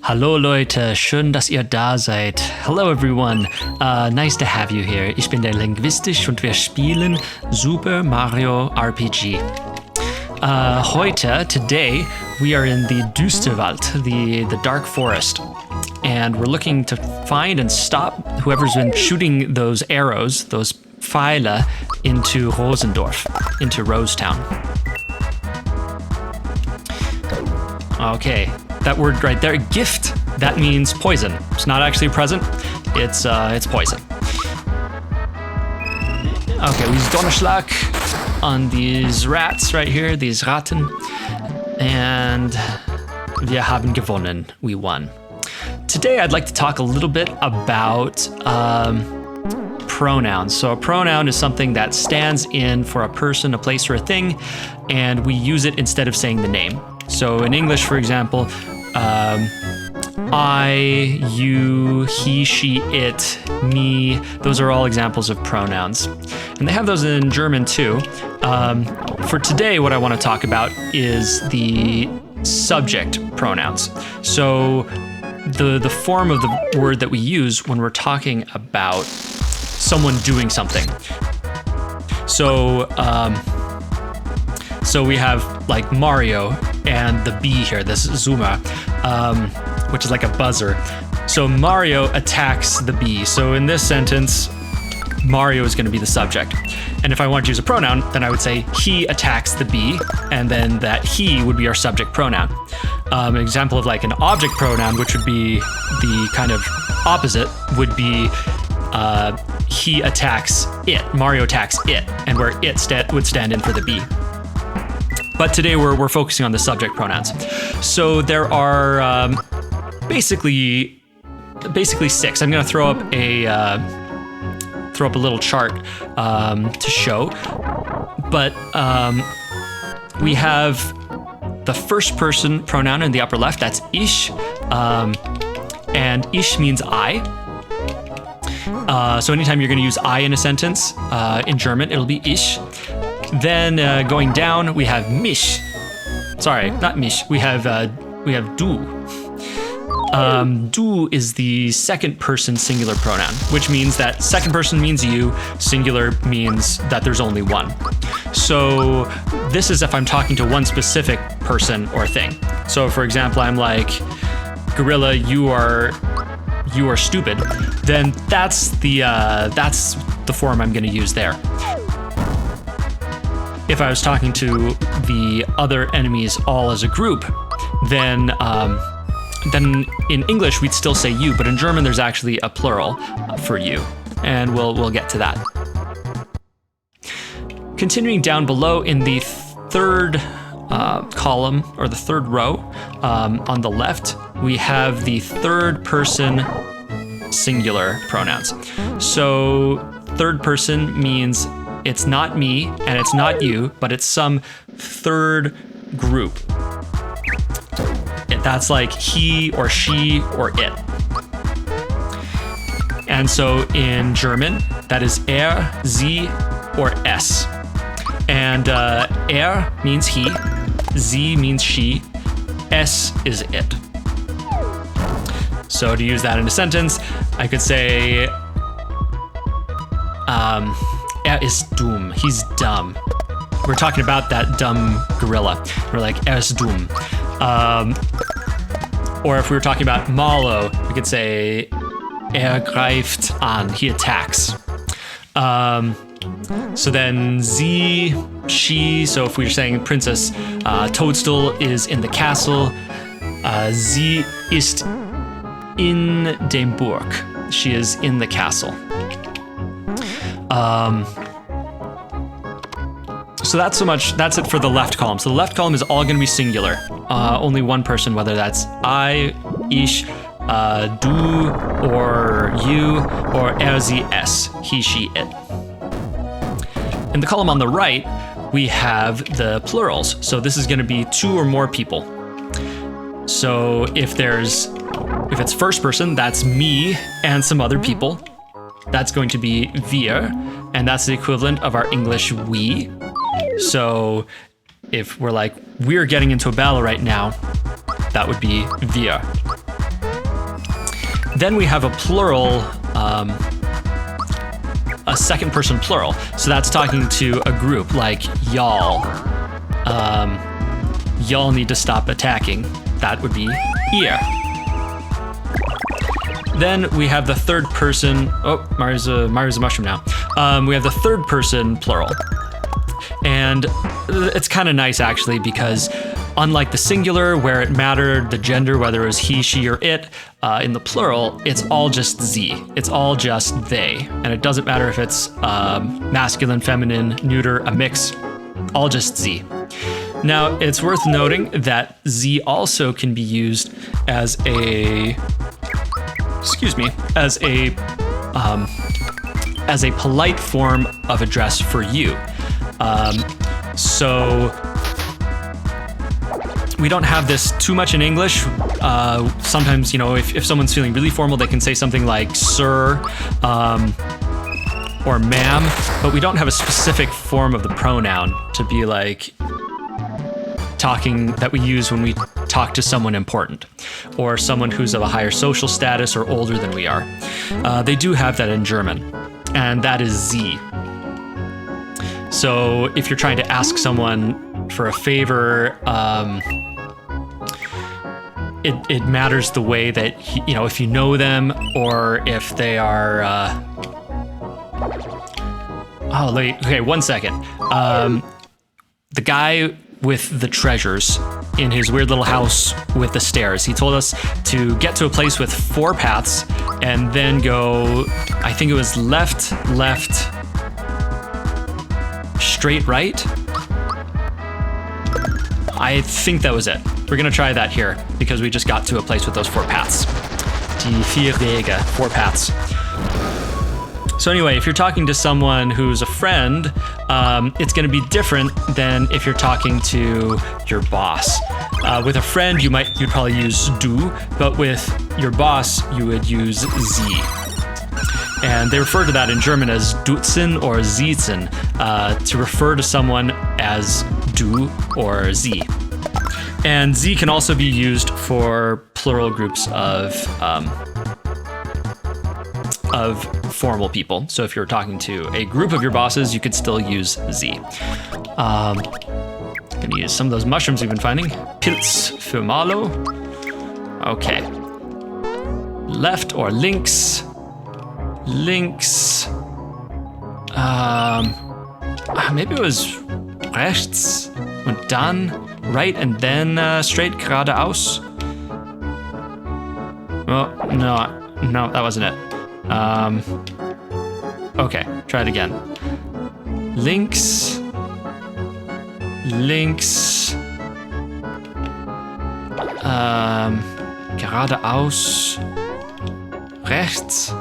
Hallo Leute, schön, dass ihr da seid. Hello everyone, nice to have you here. Ich bin der Linguistish und wir spielen Super Mario RPG. Today, we are in the Düsterwald, the dark forest. And we're looking to find and stop whoever's been shooting those arrows, those Pfeile, into Rosendorf, into Rosetown. Okay, that word right there, gift, that means poison. It's not actually a present, it's poison. Okay, we use Donnerschlag on these rats right here, these Ratten. And wir haben gewonnen, we won. Today I'd like to talk a little bit about pronouns. So a pronoun is something that stands in for a person, a place, or a thing, and we use it instead of saying the name. So in English, for example, I, you, he, she, it, me, those are all examples of pronouns. And they have those in German too. For today, what I want to talk about is the subject pronouns. So the form of the word that we use when we're talking about someone doing something. So we have like Mario and the bee here, this Zuma, which is like a buzzer. So Mario attacks the bee. So in this sentence, Mario is going to be the subject. And if I want to use a pronoun, then I would say he attacks the bee, and then that he would be our subject pronoun. An example of like an object pronoun, which would be the kind of opposite, would be he attacks it, Mario attacks it, and where it would stand in for the bee. But today we're focusing on the subject pronouns. So there are basically 6. I'm going to throw up a little chart to show. But we have the first person pronoun in the upper left, that's ich. And ich means I. So anytime you're going to use I in a sentence, in German, it'll be ich. Then going down, we have mich. Sorry, not mich. We have du. Du is the second person singular pronoun, which means that second person means you, singular means that there's only one. So this is if I'm talking to one specific person or thing. So for example, I'm like, Gorilla, you are stupid. Then that's the form I'm going to use there. If I was talking to the other enemies all as a group, then in English we'd still say you, but in German there's actually a plural for you, and we'll get to that. Continuing down below in the third column, or the third row, on the left, we have the third person singular pronouns. So third person means it's not me and it's not you, but it's some third group. That's like he or she or it. And so in German, that is sie, or es. And means he, sie means she, es is it. So to use that in a sentence, I could say, ist dumm, he's dumb. We're talking about that dumb gorilla. We're like, ist dumm. Or if we were talking about Malo, we could say, greift an, he attacks. So then sie, she, so if we were saying Princess Toadstool is in the castle, sie ist in dem Burg. She is in the castle. So that's it for the left column. So the left column is all going to be singular. Only one person, whether that's I, ich, du, or you, or sie, es, he, she, it. In the column on the right, we have the plurals. So this is going to be 2 or more people. So if it's first person, that's me and some other people. That's going to be wir, and that's the equivalent of our English we. So if we're like, we're getting into a battle right now, that would be wir. Then we have a plural, a second person plural. So that's talking to a group, like y'all. Y'all need to stop attacking. That would be ihr. Then we have the third person. Oh, Mario's a mushroom now. We have the third person plural. And it's kind of nice actually, because unlike the singular where it mattered the gender, whether it was he, she, or it, in the plural, it's all just sie. It's all just they. And it doesn't matter if it's masculine, feminine, neuter, a mix, all just sie. Now, it's worth noting that sie also can be used as a, as a polite form of address for you. So we don't have this too much in English. Sometimes, you know, if someone's feeling really formal, they can say something like sir or ma'am, but we don't have a specific form of the pronoun to be like talking that we use when we talk to someone important or someone who's of a higher social status or older than we are. They do have that in German, and that is sie. So if you're trying to ask someone for a favor, it matters the way that, you know, if you know them or if they are, okay, 1 second. The guy with the treasures in his weird little house with the stairs, he told us to get to a place with 4 paths and then go, I think it was left, straight, right? I think that was it. We're gonna try that here because we just got to a place with those 4 paths. Die 4 Wege, 4 paths. So anyway, if you're talking to someone who's a friend, it's gonna be different than if you're talking to your boss. With a friend, you'd probably use du, but with your boss, you would use sie. And they refer to that in German as duzen or siezen, to refer to someone as du or sie. And sie can also be used for plural groups of formal people. So if you're talking to a group of your bosses, you could still use sie. I'm gonna use some of those mushrooms we've been finding. Pilz für Malo. Okay. Left or links. Links. Maybe it was rechts und dann right and then straight geradeaus. Oh, no, that wasn't it. Okay, try it again. Links. Geradeaus. Rechts.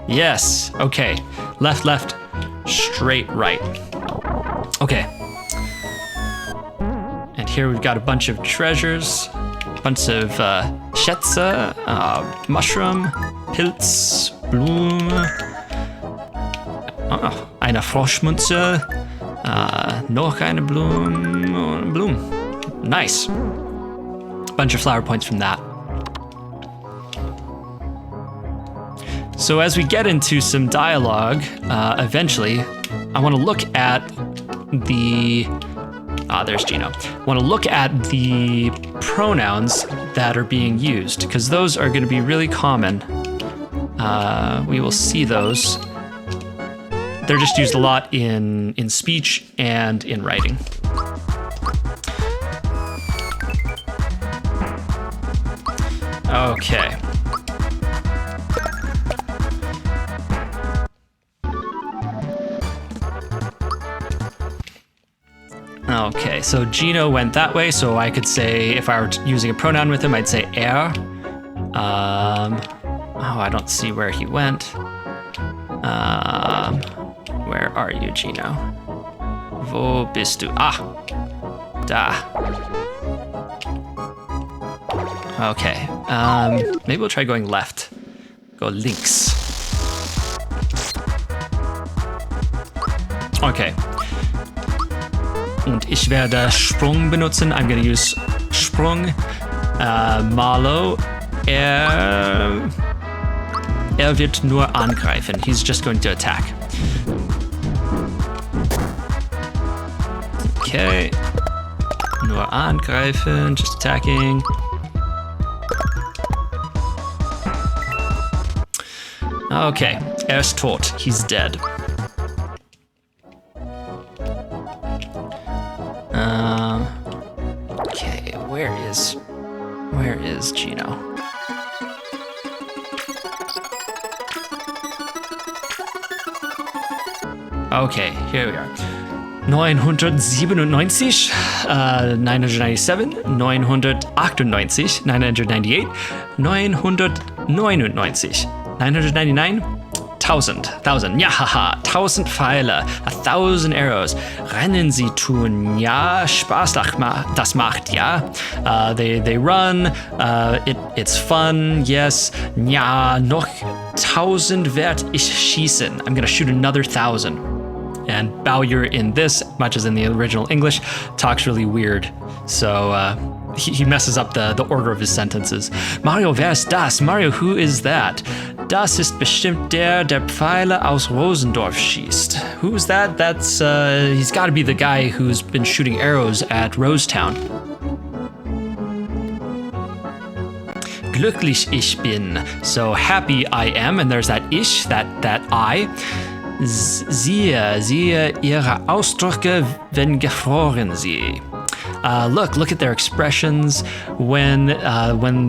Yes, okay. Left, straight, right. Okay. And here we've got a bunch of treasures, a bunch of Schätze, mushroom, Pilz, Blume, eine Froschmünze, noch eine Blume. Nice. Bunch of flower points from that. So as we get into some dialogue, eventually, I want to look at the... there's Gino. I want to look at the pronouns that are being used, because those are going to be really common. We will see those. They're just used a lot in speech and in writing. Okay. Okay, so Gino went that way, so I could say, if I were using a pronoun with him, I'd say er. I don't see where he went. Where are you, Gino? Wo bist du? Da. Okay, maybe we'll try going left. Go links. Okay. Und ich werde Sprung benutzen. I'm going to use Sprung. Malo. wird nur angreifen. He's just going to attack. Okay. Nur angreifen, just attacking. Okay, ist tot. He's dead. Okay, where is Gino? Okay, here we are. 997, 997, 998, 998, 999, 999, 1000. Ja, haha, 1000 Pfeile, 1000 arrows. Rennen sie tun, ja, Spaß das macht, ja. They run, it's fun, yes. Ja, noch 1000 werd ich schießen. I'm gonna shoot another 1000. And Bowyer in this, much as in the original English, talks really weird. So he messes up the order of his sentences. Mario, wer ist das? Mario, who is that? Das ist bestimmt der Pfeile aus Rosendorf schießt. Who's that? That's, he's gotta be the guy who's been shooting arrows at Rosetown. Glücklich ich bin. So happy I am, and there's that ich, that I. Siehe ihre Ausdrücke, wenn gefroren sie. Look at their expressions when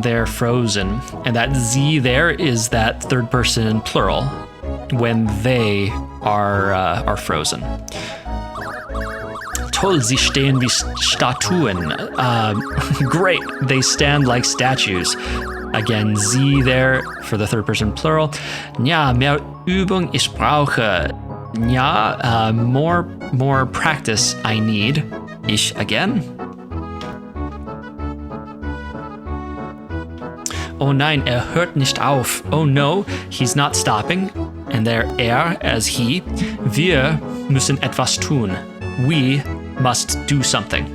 they're frozen. And that sie there is that third person plural when they are frozen. Toll, sie stehen wie Statuen. Great, they stand like statues. Again, sie there for the third person plural. Ja, mehr Übung ich brauche. Ja, more practice I need. Ich again. Oh nein, hört nicht auf. Oh no, he's not stopping. And there as he. Wir müssen etwas tun. We must do something.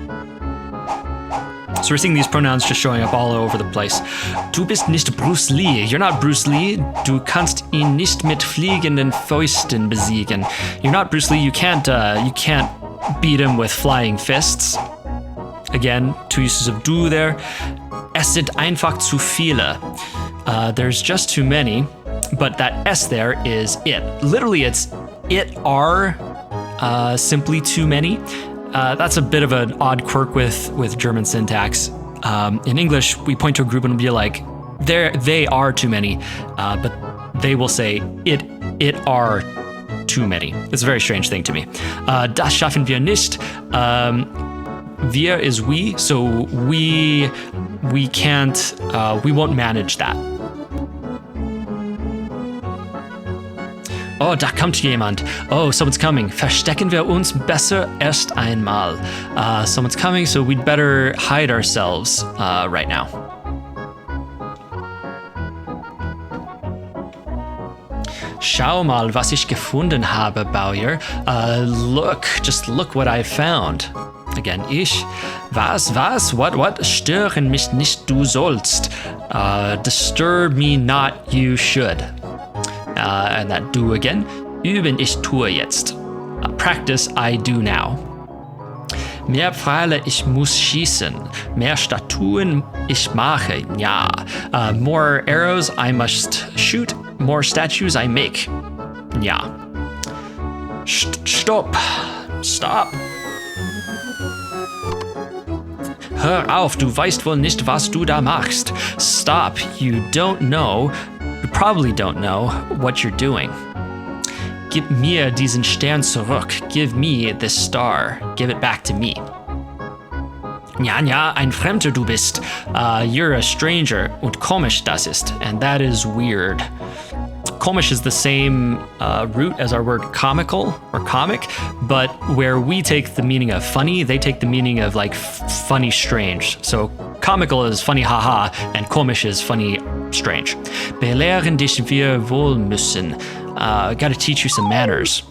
So we're seeing these pronouns just showing up all over the place. Du bist nicht Bruce Lee. You're not Bruce Lee. Du kannst ihn nicht mit fliegenden Fäusten besiegen. You're not Bruce Lee. You can't beat him with flying fists. Again, two uses of du there. Es sind einfach zu viele. There's just too many, but that s there is it. Literally, it are simply too many. That's a bit of an odd quirk with German syntax. In English, we point to a group and be like, they are too many, but they will say it are too many. It's a very strange thing to me. Das schaffen wir nicht. Wir is we, so we can't, we won't manage that. Oh, da kommt jemand. Oh, someone's coming. Verstecken wir uns besser erst einmal. Someone's coming, so we'd better hide ourselves right now. Schau mal, was ich gefunden habe, Bowyer. Just look what I found. Again, ich. Was? What? Stören mich nicht, du sollst. Disturb me not, you should. And that do again. Üben, ich tue jetzt. Practice, I do now. Mehr Pfeile, ich muss schießen. Mehr Statuen, ich mache. Ja. More arrows, I must shoot. More statues, I make. Ja. Stop. Hör auf, du weißt wohl nicht, was du da machst. Stop, you probably don't know what you're doing. Gib mir diesen Stern zurück. Give me this star. Give it back to me. Ja, ein Fremder du bist. You're a stranger. Und komisch das ist. And that is weird. Komisch is the same root as our word comical or comic, but where we take the meaning of funny, they take the meaning of like funny, strange. So comical is funny, haha, and komisch is funny, strange. Belehren dich wir wohl müssen. Gotta teach you some manners.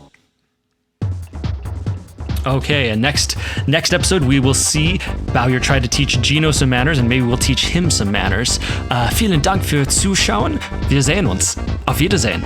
Okay, and next episode we will see Bowyer try to teach Gino some manners, and maybe we'll teach him some manners. Vielen Dank für Zuschauen. Wir sehen uns. Auf Wiedersehen.